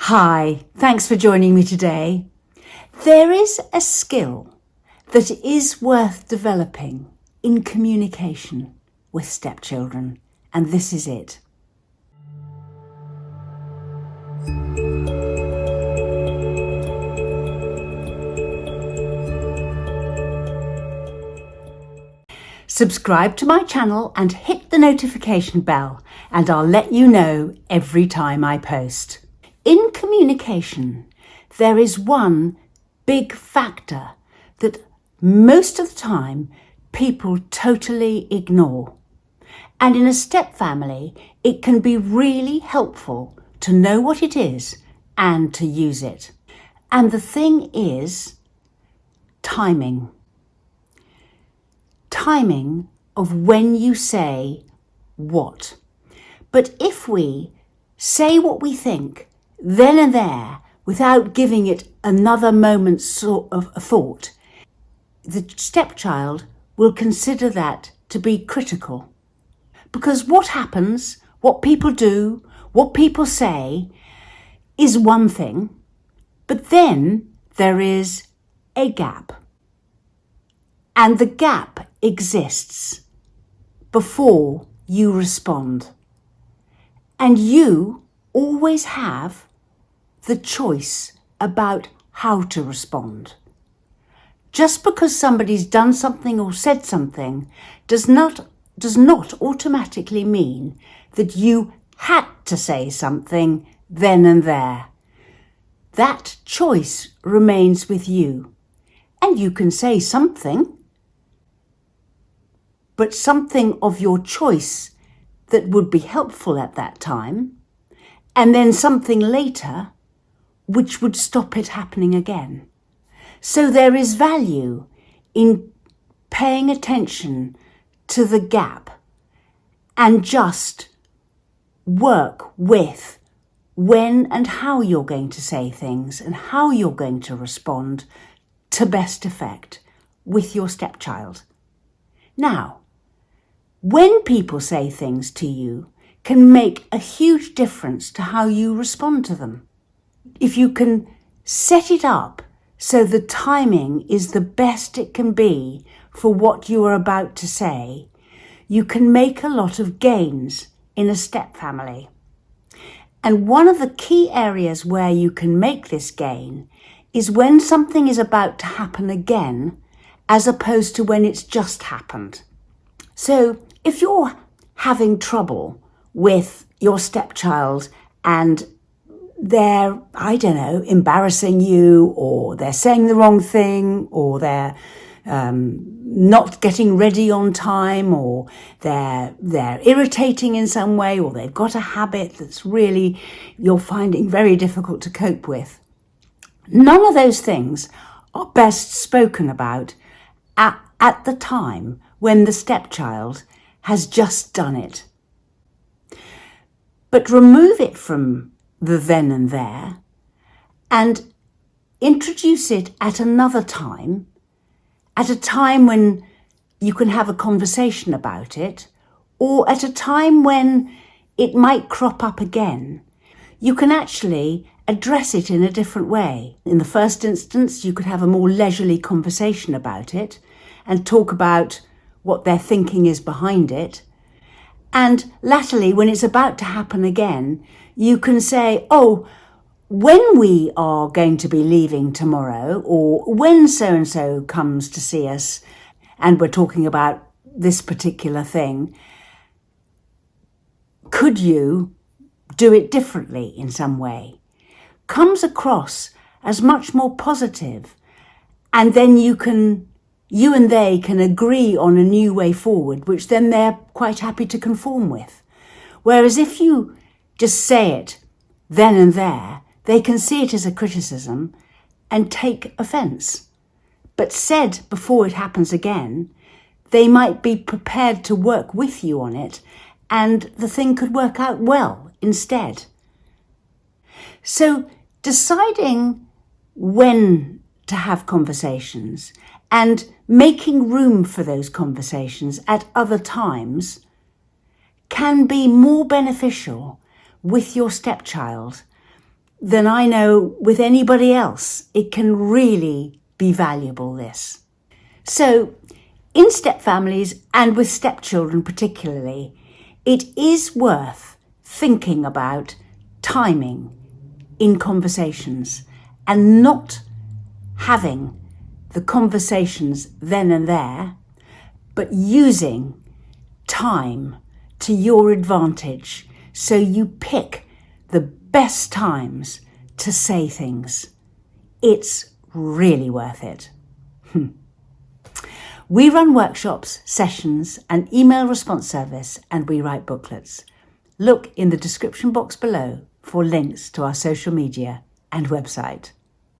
Hi, thanks for joining me today. There is a skill that is worth developing in communication with stepchildren, and this is it. Subscribe to my channel and hit the notification bell, and I'll let you know every time I post. In communication, there is one big factor that most of the time people totally ignore. And in a step family, it can be really helpful to know what it is and to use it. And the thing is timing. Timing of when you say what. But if we say what we think then and there without giving it another moment's sort of thought, the stepchild will consider that to be critical. Because what happens, what people do, what people say is one thing, but then there is a gap. And the gap exists before you respond. And you always have the choice about how to respond. Just because somebody's done something or said something does not automatically mean that you had to say something then and there. That choice remains with you. And you can say something, but something of your choice that would be helpful at that time, and then something later which would stop it happening again. So there is value in paying attention to the gap and just work with when and how you're going to say things and how you're going to respond to best effect with your stepchild. Now, when people say things to you can make a huge difference to how you respond to them. If you can set it up so the timing is the best it can be for what you are about to say, you can make a lot of gains in a step family. And one of the key areas where you can make this gain is when something is about to happen again, as opposed to when it's just happened. So if you're having trouble with your stepchild and they're, embarrassing you, or they're saying the wrong thing, or they're not getting ready on time, or they're irritating in some way, or they've got a habit that's really you're finding very difficult to cope with. None of those things are best spoken about at the time when the stepchild has just done it. But remove it from the then and there and introduce it at another time, at a time when you can have a conversation about it, or at a time when it might crop up again. You can actually address it in a different way. In the first instance, you could have a more leisurely conversation about it and talk about what their thinking is behind it. And latterly, when it's about to happen again, you can say, when we are going to be leaving tomorrow, or when so-and-so comes to see us and we're talking about this particular thing, could you do it differently in some way? Comes across as much more positive, and then you and they can agree on a new way forward, which then they're quite happy to conform with. Whereas if you just say it then and there, they can see it as a criticism and take offence. But said before it happens again, they might be prepared to work with you on it, and the thing could work out well instead. So deciding when to have conversations and making room for those conversations at other times can be more beneficial with your stepchild then I know with anybody else it can really be valuable, this. So in step families and with stepchildren particularly, it is worth thinking about timing in conversations and not having the conversations then and there, but using time to your advantage so you pick the best times to say things. It's really worth it. We run workshops, sessions, and email response service, and we write booklets. Look in the description box below for links to our social media and website.